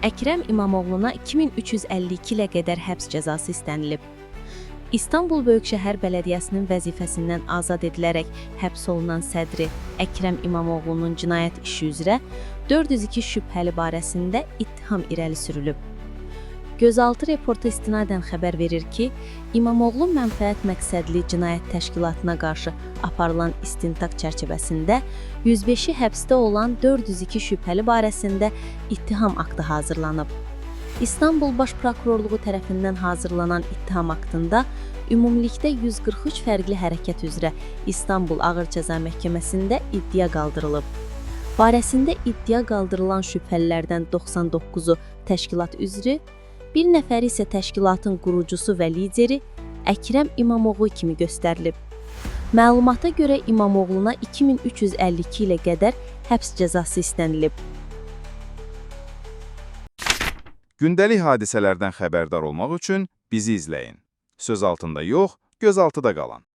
Əkrəm İmamoğluna 2352 ilə qədər həbs cəzası istənilib. İstanbul Böyükşəhər Bələdiyyəsinin vəzifəsindən azad edilərək həbs olunan sədri Əkrəm İmamoğlunun cinayət işi üzrə 402 şübhəli barəsində ittiham irəli sürülüb. Gözaltı reporta istinadən xəbər verir ki, İmamoğlu mənfəət məqsədli cinayət təşkilatına qarşı aparılan istintaq çərçivəsində 105-i həbsdə olan 402 şübhəli barəsində ittiham aktı hazırlanıb. İstanbul Baş Prokurorluğu tərəfindən hazırlanan ittiham aktında ümumilikdə 143 fərqli hərəkət üzrə İstanbul Ağır Cəza Məhkəməsində iddia qaldırılıb. Barəsində iddia qaldırılan şübhəlilərdən 99-u təşkilat üzrü, bir nəfəri isə təşkilatın qurucusu və lideri Əkrəm İmamoğlu kimi göstərilib. Məlumata görə İmamoğluna 2352 ilə qədər həbs cəzası istənilib. Gündəlik hadisələrdən xəbərdar olmaq üçün bizi izləyin. Söz altında yox, göz altıda qalın.